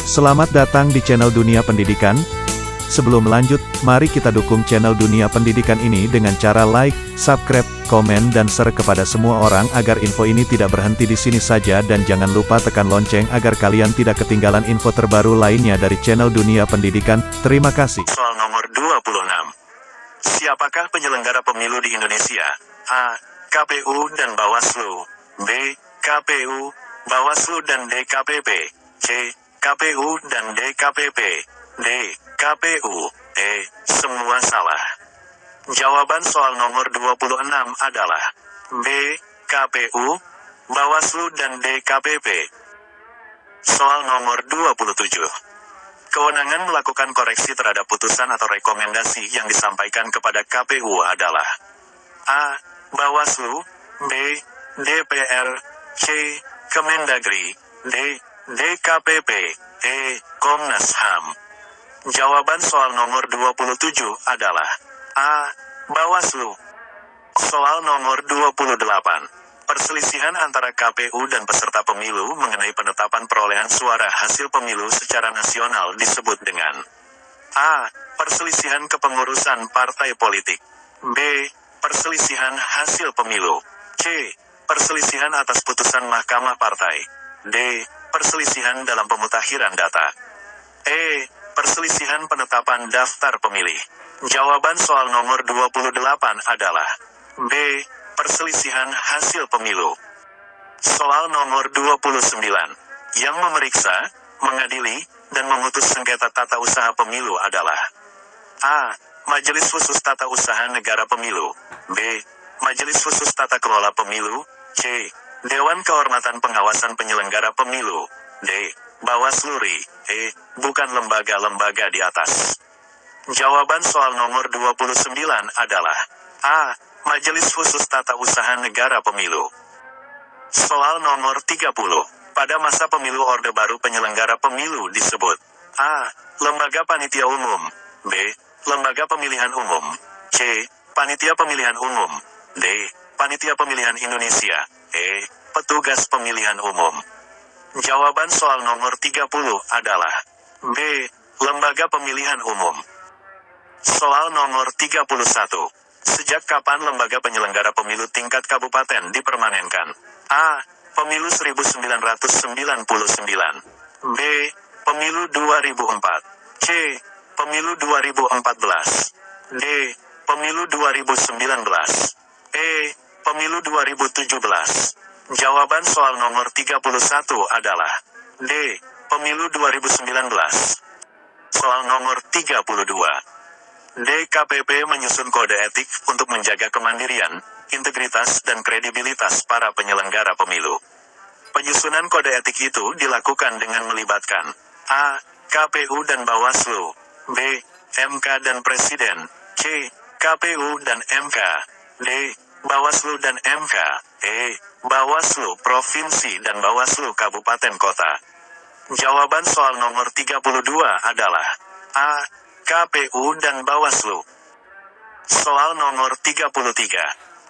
Selamat datang di channel Dunia Pendidikan. Sebelum lanjut, mari kita dukung channel Dunia Pendidikan ini dengan cara like, subscribe, komen dan share kepada semua orang agar info ini tidak berhenti di sini saja dan jangan lupa tekan lonceng agar kalian tidak ketinggalan info terbaru lainnya dari channel Dunia Pendidikan. Terima kasih. Soal nomor 26. Siapakah penyelenggara pemilu di Indonesia? A. KPU dan Bawaslu. B. KPU, Bawaslu dan DKPP. C. KPU dan DKPP. D. KPU. E. Semua salah. Jawaban soal nomor 26 adalah B. KPU, Bawaslu dan DKPP. Soal nomor 27. Kewenangan melakukan koreksi terhadap putusan atau rekomendasi yang disampaikan kepada KPU adalah A. Bawaslu. B. DPR. C. Kemendagri. D. DKPP. E. Komnas HAM. Jawaban soal nomor 27 adalah A. Bawaslu. Soal nomor 28. Perselisihan antara KPU dan peserta pemilu mengenai penetapan perolehan suara hasil pemilu secara nasional disebut dengan A. Perselisihan kepengurusan partai politik. B. Perselisihan hasil pemilu. C. Perselisihan atas putusan mahkamah partai. D. Perselisihan dalam pemutakhiran data. E. Perselisihan penetapan daftar pemilih. Jawaban soal nomor 28 adalah B. Perselisihan hasil pemilu. Soal nomor 29. Yang memeriksa, mengadili, dan memutus sengketa tata usaha pemilu adalah A. Majelis Khusus Tata Usaha Negara Pemilu. B. Majelis Khusus Tata Kelola Pemilu. C. Dewan Kehormatan Pengawasan Penyelenggara Pemilu. D. Bawaslu RI. E. Bukan lembaga-lembaga di atas. Jawaban soal nomor 29 adalah A. Majelis Khusus Tata Usaha Negara Pemilu. Soal nomor 30. Pada masa pemilu Orde Baru penyelenggara pemilu disebut A. Lembaga Panitia Umum. B. Lembaga Pemilihan Umum. C. Panitia Pemilihan Umum. D. Panitia Pemilihan Indonesia. E. Petugas Pemilihan Umum. Jawaban soal nomor 30 adalah B. Lembaga Pemilihan Umum. Soal nomor 31. Sejak kapan lembaga penyelenggara pemilu tingkat kabupaten dipermanenkan? A. Pemilu 1999. B. Pemilu 2004. C. Pemilu 2014. D. Pemilu 2019. E. Pemilu 2017. Jawaban soal nomor 31 adalah D. Pemilu 2019. Soal nomor 32. DKPP menyusun kode etik untuk menjaga kemandirian, integritas dan kredibilitas para penyelenggara pemilu. Penyusunan kode etik itu dilakukan dengan melibatkan A. KPU dan Bawaslu. B. MK dan Presiden. C. KPU dan MK. D. Bawaslu dan MK. E. Bawaslu Provinsi dan Bawaslu Kabupaten Kota. Jawaban soal nomor 32 adalah A. KPU dan Bawaslu. Soal nomor 33.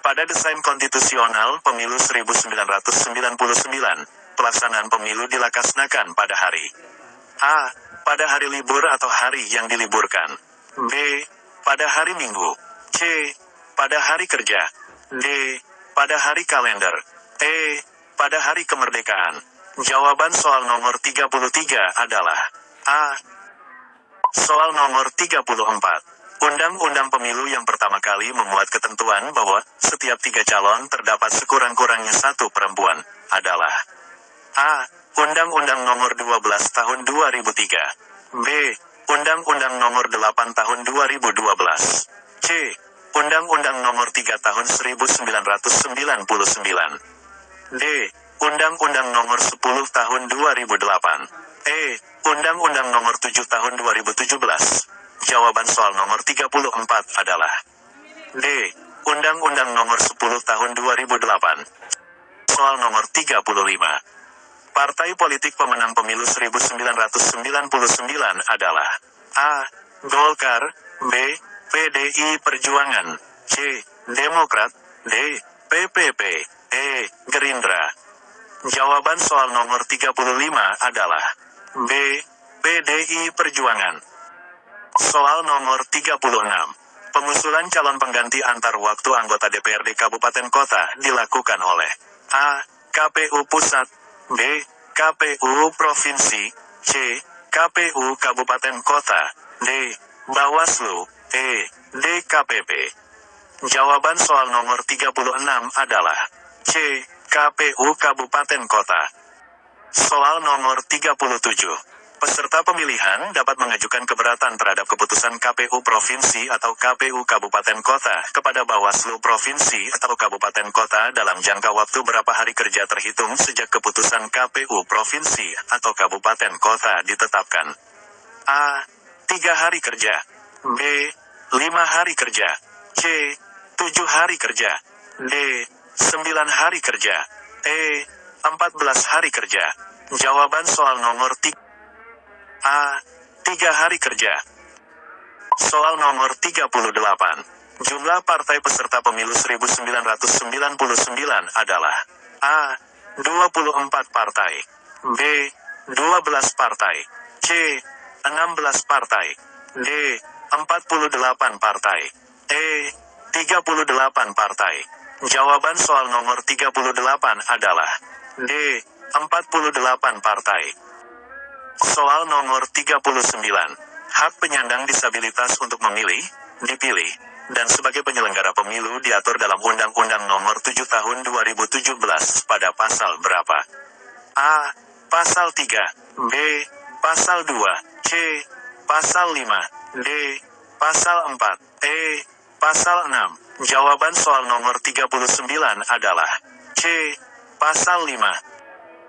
Pada desain konstitusional pemilu 1999, pelaksanaan pemilu dilakasnakan pada hari A. Pada hari libur atau hari yang diliburkan. B. Pada hari Minggu. C. Pada hari kerja. D. Pada hari kalender. E. Pada hari kemerdekaan. Jawaban soal nomor 33 adalah A. Soal nomor 34. Undang-undang pemilu yang pertama kali memuat ketentuan bahwa setiap 3 calon terdapat sekurang-kurangnya 1 perempuan adalah A. Undang-Undang nomor 12 tahun 2003. B. Undang-Undang nomor 8 tahun 2012. C. Undang-Undang nomor 3 tahun 1999. D. Undang-Undang nomor 10 tahun 2008. E. Undang-Undang nomor 7 tahun 2017. Jawaban soal nomor 34 adalah D. Undang-Undang nomor 10 tahun 2008. Soal nomor 35. Partai politik pemenang pemilu 1999 adalah A. Golkar. B. PDI Perjuangan. C. Demokrat. D. PPP. E. Gerindra. Jawaban soal nomor 35 adalah B. PDI Perjuangan. Soal nomor 36. Pengusulan calon pengganti antar waktu anggota DPRD Kabupaten Kota dilakukan oleh A. KPU Pusat, B. KPU Provinsi, C. KPU Kabupaten Kota, D. Bawaslu, E. DKPP. Jawaban soal nomor 36 adalah C. KPU Kabupaten Kota. Soal nomor 37. Peserta pemilihan dapat mengajukan keberatan terhadap keputusan KPU Provinsi atau KPU Kabupaten Kota kepada Bawaslu Provinsi atau Kabupaten Kota dalam jangka waktu berapa hari kerja terhitung sejak keputusan KPU Provinsi atau Kabupaten Kota ditetapkan. A. 3 hari kerja, B. 5 hari kerja, C. 7 hari kerja, D. 9 hari kerja, E. 14 hari kerja. Jawaban soal nomor 3. A. 3 hari kerja. Soal nomor 38. Jumlah partai peserta pemilu 1999 adalah A. 24 partai, B. 12 partai, C. 16 partai, D. 48 partai, E. 38 partai. Jawaban soal nomor 38 adalah D. 48 partai. Soal nomor 39. Hak penyandang disabilitas untuk memilih, dipilih, dan sebagai penyelenggara pemilu diatur dalam Undang-Undang Nomor 7 Tahun 2017 pada pasal berapa? A. Pasal 3, B. Pasal 2, C. Pasal 5, D. Pasal 4, E. Pasal 6. Jawaban soal nomor 39 adalah C. Pasal 5.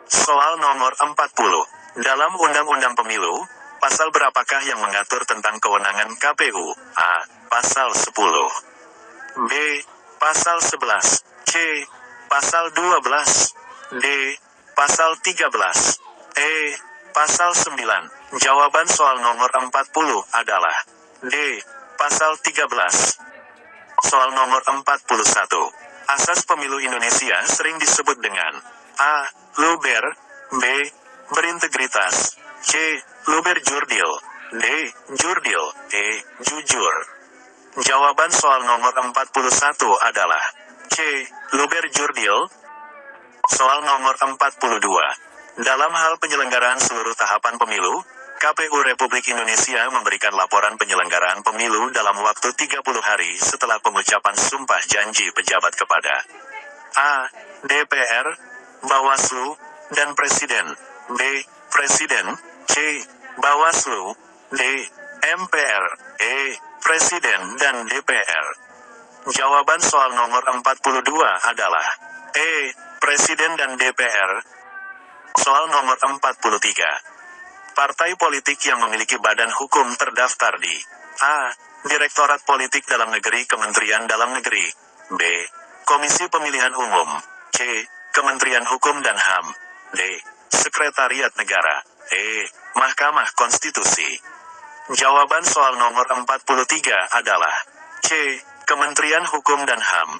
Soal nomor 40. Dalam Undang-Undang Pemilu, pasal berapakah yang mengatur tentang kewenangan KPU? A. Pasal 10, B. Pasal 11, C. Pasal 12, D. Pasal 13, E. Pasal 9. Jawaban soal nomor 40 adalah D. Pasal 13. Soal nomor 41. Asas Pemilu Indonesia sering disebut dengan A. Luber, B. Berintegritas, C. Luber Jurdil, D. Jurdil, E. Jujur. Jawaban soal nomor 41 adalah C. Luber Jurdil. Soal nomor 42. Dalam hal penyelenggaraan seluruh tahapan pemilu, KPU Republik Indonesia memberikan laporan penyelenggaraan pemilu dalam waktu 30 hari setelah pengucapan sumpah janji pejabat kepada A. DPR, Bawaslu, dan Presiden, B. Presiden, C. Bawaslu, D. MPR, E. Presiden dan DPR. Jawaban soal nomor 42 adalah E. Presiden dan DPR. Soal nomor 43. Partai politik yang memiliki badan hukum terdaftar di A. Direktorat Politik Dalam Negeri Kementerian Dalam Negeri, B. Komisi Pemilihan Umum, C. Kementerian Hukum dan HAM, D. Sekretariat Negara, E. Mahkamah Konstitusi. Jawaban soal nomor 43 adalah C. Kementerian Hukum dan HAM.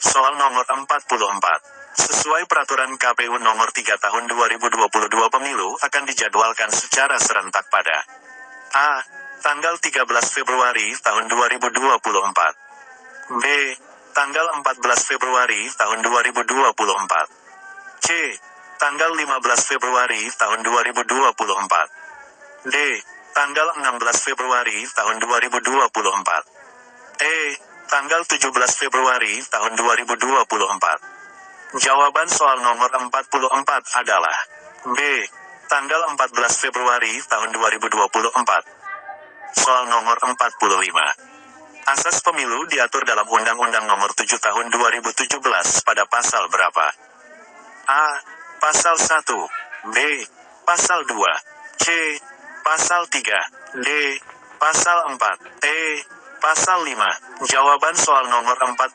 Soal nomor 44. Sesuai peraturan KPU nomor 3 tahun 2022 pemilu akan dijadwalkan secara serentak pada A. Tanggal 13 Februari tahun 2024, B. Tanggal 14 Februari tahun 2024, C. Tanggal 15 Februari tahun 2024, D. Tanggal 16 Februari tahun 2024, E. Tanggal 17 Februari tahun 2024. Jawaban soal nomor 44 adalah B. Tanggal 14 Februari tahun 2024. Soal nomor 45. Asas pemilu diatur dalam Undang-Undang Nomor 7 Tahun 2017 pada pasal berapa? A. Pasal 1, B. Pasal 2, C. Pasal 3, D. Pasal 4, E. Pasal 5. Jawaban soal nomor 45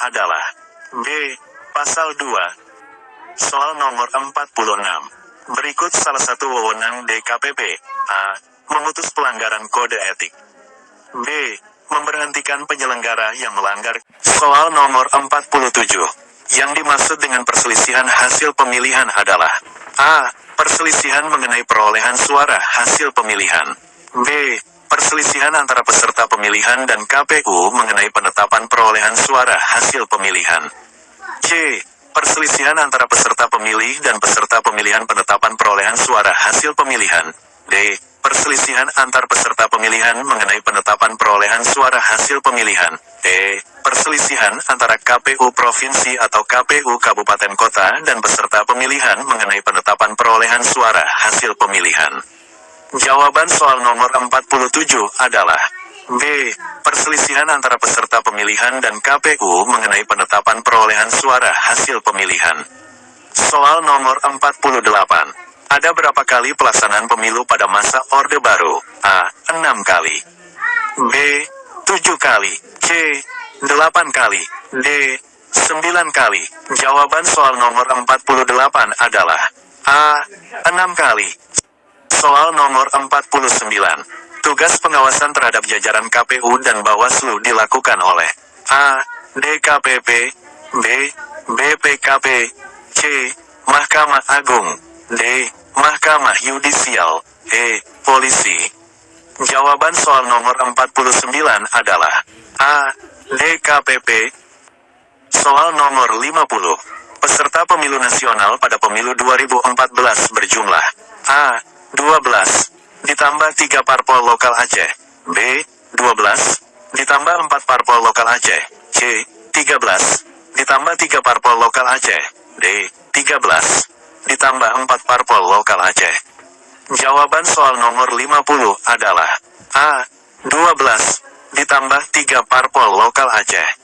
adalah B. Pasal 2. Soal nomor 46. Berikut salah satu wewenang DKPP. A. Memutus pelanggaran kode etik. B. Memberhentikan penyelenggara yang melanggar. Soal nomor 47. Yang dimaksud dengan perselisihan hasil pemilihan adalah A. Perselisihan mengenai perolehan suara hasil pemilihan. B. Perselisihan antara peserta pemilihan dan KPU mengenai penetapan perolehan suara hasil pemilihan. C. Perselisihan antara peserta pemilih dan peserta pemilihan penetapan perolehan suara hasil pemilihan. D. Perselisihan antar peserta pemilihan mengenai penetapan perolehan suara hasil pemilihan. E. Perselisihan antara KPU Provinsi atau KPU Kabupaten Kota dan peserta pemilihan mengenai penetapan perolehan suara hasil pemilihan. Jawaban soal nomor 47 adalah B. Perselisihan antara peserta pemilihan dan KPU mengenai penetapan perolehan suara hasil pemilihan. Soal nomor 48. Ada berapa kali pelaksanaan pemilu pada masa Orde Baru? A. 6 kali. B. 7 kali. C. 8 kali. D. 9 kali. Jawaban soal nomor 48 adalah A. 6 kali. Soal nomor 49. Tugas pengawasan terhadap jajaran KPU dan Bawaslu dilakukan oleh A. DKPP, B. BPKP, C. Mahkamah Agung, D. Mahkamah Yudisial, E. Polisi. Jawaban soal nomor 49 adalah A. DKPP. Soal nomor 50. Peserta pemilu nasional pada pemilu 2014 berjumlah A. 12 ditambah 3 parpol lokal Aceh, B. 12 ditambah 4 parpol lokal Aceh, C. 13 ditambah 3 parpol lokal Aceh, D. 13 ditambah 4 parpol lokal Aceh. Jawaban soal nomor 50 adalah A. 12 ditambah 3 parpol lokal Aceh.